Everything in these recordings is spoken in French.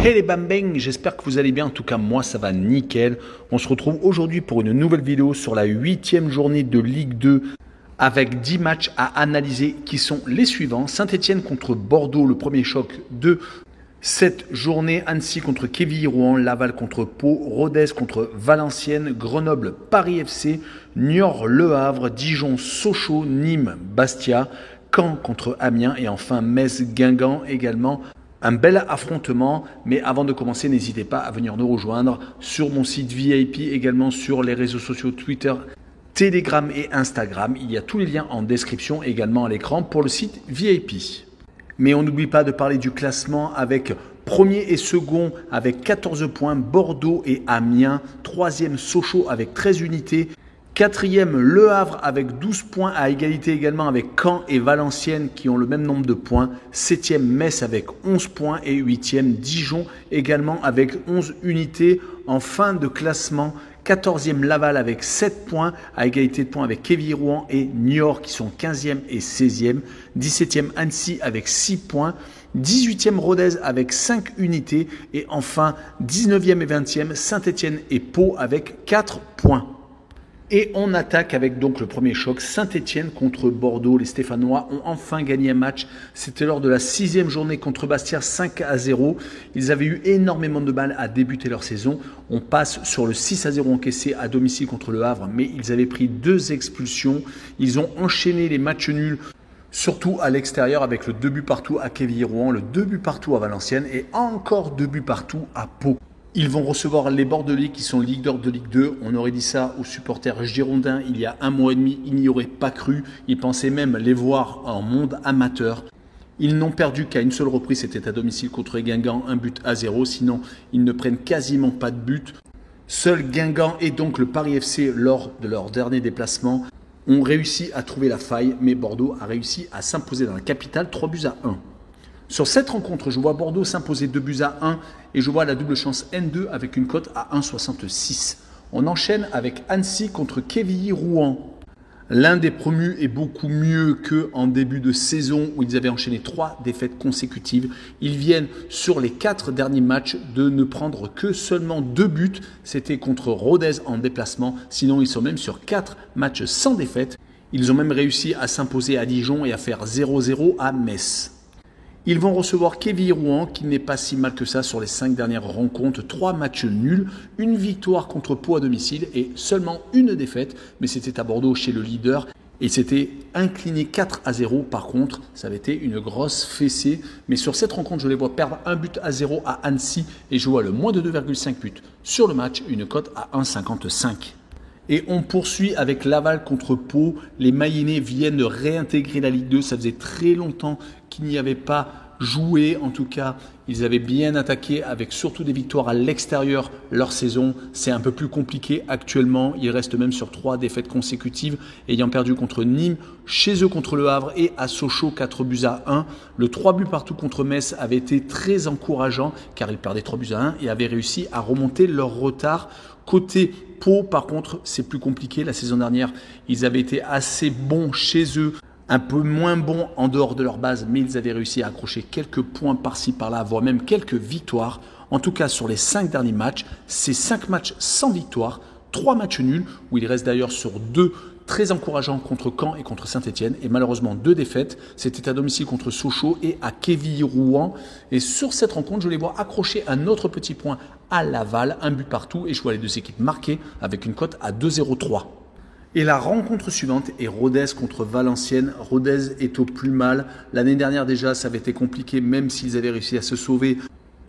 Hey les bambins, j'espère que vous allez bien, en tout cas moi ça va nickel. On se retrouve aujourd'hui pour une nouvelle vidéo sur la 8e journée de Ligue 2 avec 10 matchs à analyser qui sont les suivants. Saint-Etienne contre Bordeaux, le premier choc de cette journée. Annecy contre Quevilly-Rouen, Laval contre Pau, Rodez contre Valenciennes, Grenoble, Paris FC, Niort, Le Havre, Dijon, Sochaux, Nîmes, Bastia, Caen contre Amiens et enfin Metz, Guingamp également. Un bel affrontement, mais avant de commencer, n'hésitez pas à venir nous rejoindre sur mon site VIP, également sur les réseaux sociaux Twitter, Telegram et Instagram. Il y a tous les liens en description, également à l'écran pour le site VIP. Mais on n'oublie pas de parler du classement avec premier et second avec 14 points, Bordeaux et Amiens. Troisième, Sochaux avec 13 unités. Quatrième, Le Havre avec 12 points à égalité également avec Caen et Valenciennes qui ont le même nombre de points. Septième, Metz avec 11 points et huitième, Dijon également avec 11 unités. En fin de classement, 14e, Laval avec 7 points à égalité de points avec Quevilly-Rouen et Niort qui sont 15e et 16e. 17e, Annecy avec 6 points. 18e, Rodez avec 5 unités. Et enfin, 19e et 20e, Saint-Etienne et Pau avec 4 points. Et on attaque avec donc le premier choc, Saint-Etienne contre Bordeaux. Les Stéphanois ont enfin gagné un match. C'était lors de la 6e journée contre Bastia, 5-0. Ils avaient eu énormément de mal à débuter leur saison. On passe sur le 6-0 encaissé à domicile contre le Havre, mais ils avaient pris 2 expulsions. Ils ont enchaîné les matchs nuls, surtout à l'extérieur avec le 2 buts partout à Quevilly-Rouen, le 2 buts partout à Valenciennes et encore 2 buts partout à Pau. Ils vont recevoir les Bordelais qui sont leaders de Ligue 2. On aurait dit ça aux supporters girondins il y a un mois et demi. Ils n'y auraient pas cru. Ils pensaient même les voir en monde amateur. Ils n'ont perdu qu'à une seule reprise. C'était à domicile contre Guingamp, 1-0. Sinon, ils ne prennent quasiment pas de but. Seul Guingamp et donc le Paris FC, lors de leur dernier déplacement, ont réussi à trouver la faille. Mais Bordeaux a réussi à s'imposer dans la capitale, 3-1. Sur cette rencontre, je vois Bordeaux s'imposer 2-1 et je vois la double chance N2 avec une cote à 1,66. On enchaîne avec Annecy contre Quevilly-Rouen. L'un des promus est beaucoup mieux qu'en début de saison où ils avaient enchaîné 3 défaites consécutives. Ils viennent sur les 4 derniers matchs de ne prendre que seulement 2 buts. C'était contre Rodez en déplacement. Sinon, ils sont même sur 4 matchs sans défaite. Ils ont même réussi à s'imposer à Dijon et à faire 0-0 à Metz. Ils vont recevoir Quevilly-Rouen qui n'est pas si mal que ça sur les 5 dernières rencontres. 3 matchs nuls, une victoire contre Pau à domicile et seulement une défaite. Mais c'était à Bordeaux chez le leader et c'était incliné 4-0. Par contre, ça avait été une grosse fessée. Mais sur cette rencontre, je les vois perdre 1-0 à Annecy et je vois le moins de 2,5 buts sur le match, une cote à 1,55. Et on poursuit avec Laval contre Pau. Les Mayennais viennent de réintégrer la Ligue 2. Ça faisait très longtemps qu'ils n'y avaient pas joué. En tout cas, ils avaient bien attaqué avec surtout des victoires à l'extérieur leur saison. C'est un peu plus compliqué actuellement. Ils restent même sur 3 défaites consécutives, ayant perdu contre Nîmes, chez eux contre le Havre et à Sochaux 4-1. Le 3 buts partout contre Metz avait été très encourageant car ils perdaient 3-1 et avaient réussi à remonter leur retard. Côté Pau, par contre, c'est plus compliqué. La saison dernière, ils avaient été assez bons chez eux, un peu moins bons en dehors de leur base, mais ils avaient réussi à accrocher quelques points par-ci, par-là, voire même quelques victoires. En tout cas, sur les 5 derniers matchs, c'est 5 matchs sans victoire, 3 matchs nuls, où ils restent d'ailleurs sur 2 très encourageants contre Caen et contre Saint-Etienne, et malheureusement 2 défaites. C'était à domicile contre Sochaux et à Quevilly-Rouen. Et sur cette rencontre, je les vois accrocher un autre petit point à Laval, 1 but partout, et je vois les 2 équipes marquées avec une cote à 2,03. Et la rencontre suivante est Rodez contre Valenciennes. Rodez est au plus mal. L'année dernière déjà, ça avait été compliqué, même s'ils avaient réussi à se sauver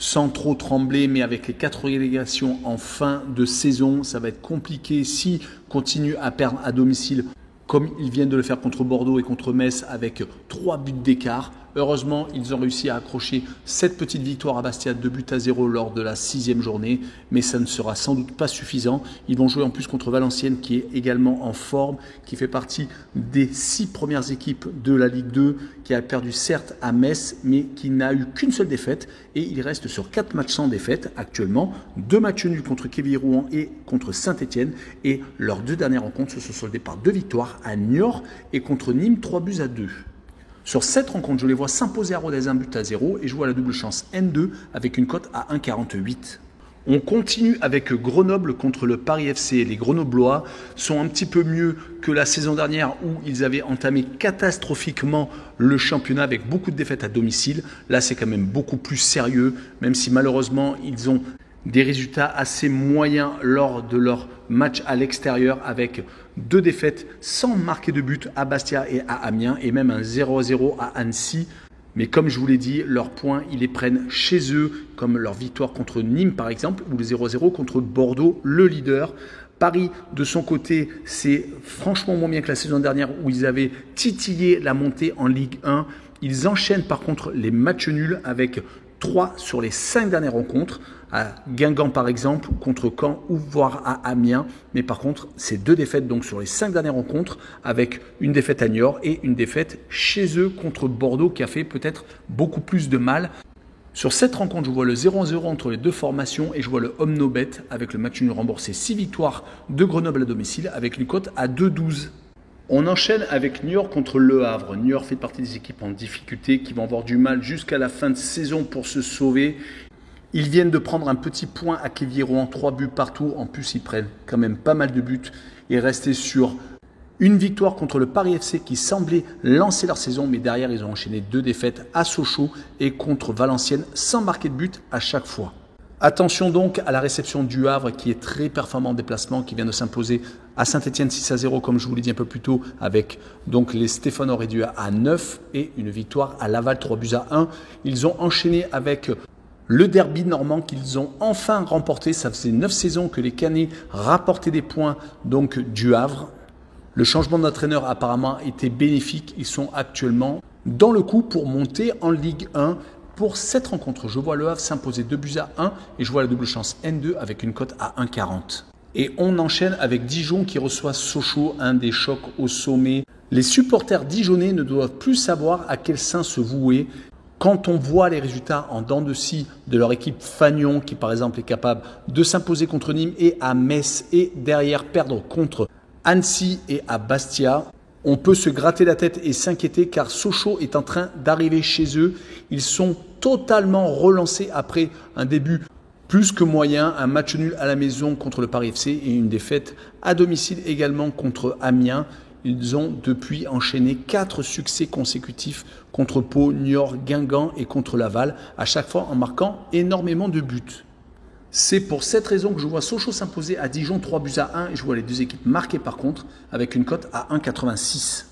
sans trop trembler, mais avec les 4 relégations en fin de saison, ça va être compliqué s'ils continuent à perdre à domicile comme ils viennent de le faire contre Bordeaux et contre Metz avec 3 buts d'écart. Heureusement, ils ont réussi à accrocher cette petite victoire à Bastia, 2-0 lors de la 6e journée, mais ça ne sera sans doute pas suffisant. Ils vont jouer en plus contre Valenciennes qui est également en forme, qui fait partie des 6 premières équipes de la Ligue 2, qui a perdu certes à Metz, mais qui n'a eu qu'une seule défaite et il reste sur 4 matchs sans défaite actuellement, 2 matchs nuls contre Quevilly-Rouen et contre Saint-Etienne et leurs 2 dernières rencontres se sont soldées par 2 victoires victoire à Niort et contre Nîmes 3-2. Sur cette rencontre, je les vois s'imposer à Rodez 1-0 et je vois la double chance N2 avec une cote à 1,48. On continue avec Grenoble contre le Paris FC. Les Grenoblois sont un petit peu mieux que la saison dernière où ils avaient entamé catastrophiquement le championnat avec beaucoup de défaites à domicile. Là, c'est quand même beaucoup plus sérieux, même si malheureusement, ils ont des résultats assez moyens lors de leur match à l'extérieur avec 2 défaites sans marquer de but à Bastia et à Amiens et même un 0-0 à Annecy. Mais comme je vous l'ai dit, leurs points, ils les prennent chez eux, comme leur victoire contre Nîmes par exemple, ou le 0-0 contre Bordeaux, le leader. Paris, de son côté, c'est franchement moins bien que la saison dernière où ils avaient titillé la montée en Ligue 1. Ils enchaînent par contre les matchs nuls avec 3 sur les 5 dernières rencontres, à Guingamp par exemple, contre Caen ou voire à Amiens. Mais par contre, c'est 2 défaites donc sur les 5 dernières rencontres, avec une défaite à Niort et une défaite chez eux contre Bordeaux qui a fait peut-être beaucoup plus de mal. Sur cette rencontre, je vois le 0-0 entre les deux formations et je vois le Omnobet avec le match nul remboursé 6 victoires de Grenoble à domicile avec une cote à 2,12. On enchaîne avec Niort contre Le Havre. Niort fait partie des équipes en difficulté qui vont avoir du mal jusqu'à la fin de saison pour se sauver. Ils viennent de prendre un petit point à Queviron, 3 buts partout. En plus, ils prennent quand même pas mal de buts et rester sur une victoire contre le Paris FC qui semblait lancer leur saison. Mais derrière, ils ont enchaîné 2 défaites à Sochaux et contre Valenciennes sans marquer de but à chaque fois. Attention donc à la réception du Havre qui est très performant en déplacement, qui vient de s'imposer à Saint-Etienne 6-0 comme je vous l'ai dit un peu plus tôt avec donc les Stéphanois réduits à 9 et une victoire à Laval 3-1. Ils ont enchaîné avec le derby normand qu'ils ont enfin remporté. Ça faisait 9 saisons que les Canets rapportaient des points donc du Havre. Le changement d'entraîneur apparemment était bénéfique. Ils sont actuellement dans le coup pour monter en Ligue 1. Pour cette rencontre, je vois le Havre s'imposer 2-1 et je vois la double chance N2 avec une cote à 1,40. Et on enchaîne avec Dijon qui reçoit Sochaux, un des chocs au sommet. Les supporters dijonnais ne doivent plus savoir à quel sein se vouer. Quand on voit les résultats en dents de scie de leur équipe Fagnon, qui par exemple est capable de s'imposer contre Nîmes et à Metz et derrière perdre contre Annecy et à Bastia, on peut se gratter la tête et s'inquiéter car Sochaux est en train d'arriver chez eux. Ils sont totalement relancés après un début plus que moyen, un match nul à la maison contre le Paris FC et une défaite à domicile également contre Amiens. Ils ont depuis enchaîné 4 succès consécutifs contre Pau, Niort, Guingamp et contre Laval, à chaque fois en marquant énormément de buts. C'est pour cette raison que je vois Sochaux s'imposer à Dijon 3-1 et je vois les 2 équipes marquées par contre avec une cote à 1,86.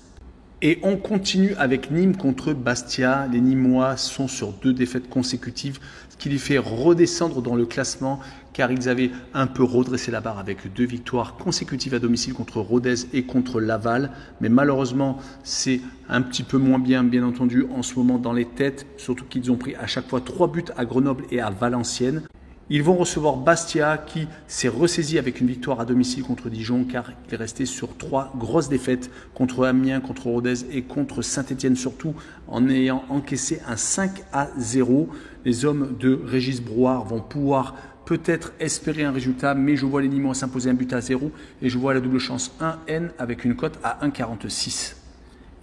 Et on continue avec Nîmes contre Bastia. Les Nîmois sont sur 2 défaites consécutives, ce qui les fait redescendre dans le classement car ils avaient un peu redressé la barre avec 2 victoires consécutives à domicile contre Rodez et contre Laval. Mais malheureusement, c'est un petit peu moins bien entendu en ce moment dans les têtes, surtout qu'ils ont pris à chaque fois 3 buts à Grenoble et à Valenciennes. Ils vont recevoir Bastia qui s'est ressaisi avec une victoire à domicile contre Dijon car il est resté sur 3 grosses défaites contre Amiens, contre Rodez et contre Saint-Etienne surtout en ayant encaissé un 5-0. Les hommes de Régis Brouard vont pouvoir peut-être espérer un résultat mais je vois les Nîmois s'imposer 1-0 et je vois la double chance 1N avec une cote à 1,46.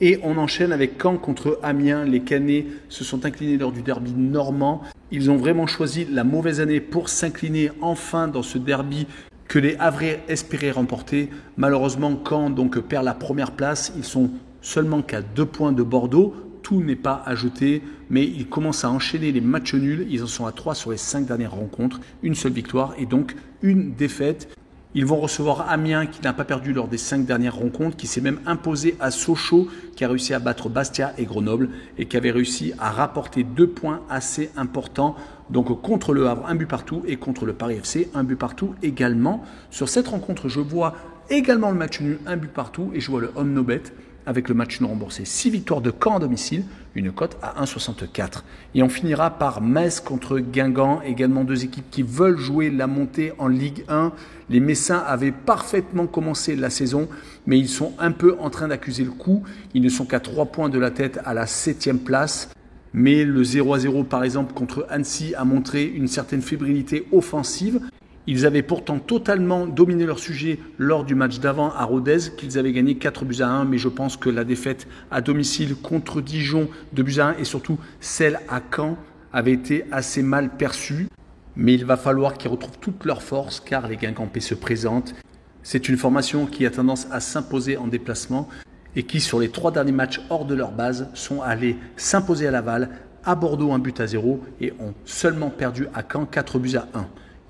Et on enchaîne avec Caen contre Amiens. Les Canets se sont inclinés lors du derby normand. Ils ont vraiment choisi la mauvaise année pour s'incliner enfin dans ce derby que les Havrais espéraient remporter. Malheureusement, Caen donc perd la première place. Ils sont seulement qu'à 2 points de Bordeaux. Tout n'est pas à jeter, mais ils commencent à enchaîner les matchs nuls. Ils en sont à 3 sur les 5 dernières rencontres. Une seule victoire et donc une défaite. Ils vont recevoir Amiens qui n'a pas perdu lors des 5 dernières rencontres, qui s'est même imposé à Sochaux, qui a réussi à battre Bastia et Grenoble et qui avait réussi à rapporter 2 points assez importants. Donc contre le Havre, 1 but partout et contre le Paris FC, 1 but partout également. Sur cette rencontre, je vois également le match nul, 1 but partout et je vois le Omnobet avec le match non remboursé. 6 victoires de Caen à domicile, une cote à 1,64. Et on finira par Metz contre Guingamp, également 2 équipes qui veulent jouer la montée en Ligue 1. Les Messins avaient parfaitement commencé la saison, mais ils sont un peu en train d'accuser le coup. Ils ne sont qu'à 3 points de la tête à la 7e place. Mais le 0-0 par exemple contre Annecy a montré une certaine fébrilité offensive. Ils avaient pourtant totalement dominé leur sujet lors du match d'avant à Rodez, qu'ils avaient gagné 4-1, mais je pense que la défaite à domicile contre Dijon 2-1 et surtout celle à Caen avait été assez mal perçue. Mais il va falloir qu'ils retrouvent toute leur force car les Guingampais se présentent. C'est une formation qui a tendance à s'imposer en déplacement et qui, sur les 3 derniers matchs hors de leur base, sont allés s'imposer à Laval, à Bordeaux 1-0 et ont seulement perdu à Caen 4-1.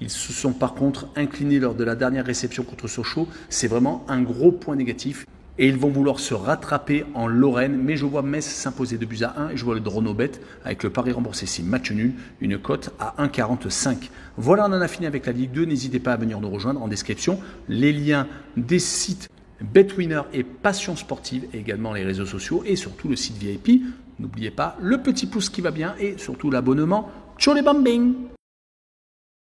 Ils se sont par contre inclinés lors de la dernière réception contre Sochaux. C'est vraiment un gros point négatif. Et ils vont vouloir se rattraper en Lorraine. Mais je vois Metz s'imposer 2-1 et je vois le Dronobet avec le pari remboursé si match nul, une cote à 1,45. Voilà, on en a fini avec la Ligue 2. N'hésitez pas à venir nous rejoindre en description. Les liens des sites Betwinner et Passion Sportive et également les réseaux sociaux et surtout le site VIP. N'oubliez pas le petit pouce qui va bien et surtout l'abonnement. Ciao les bambins!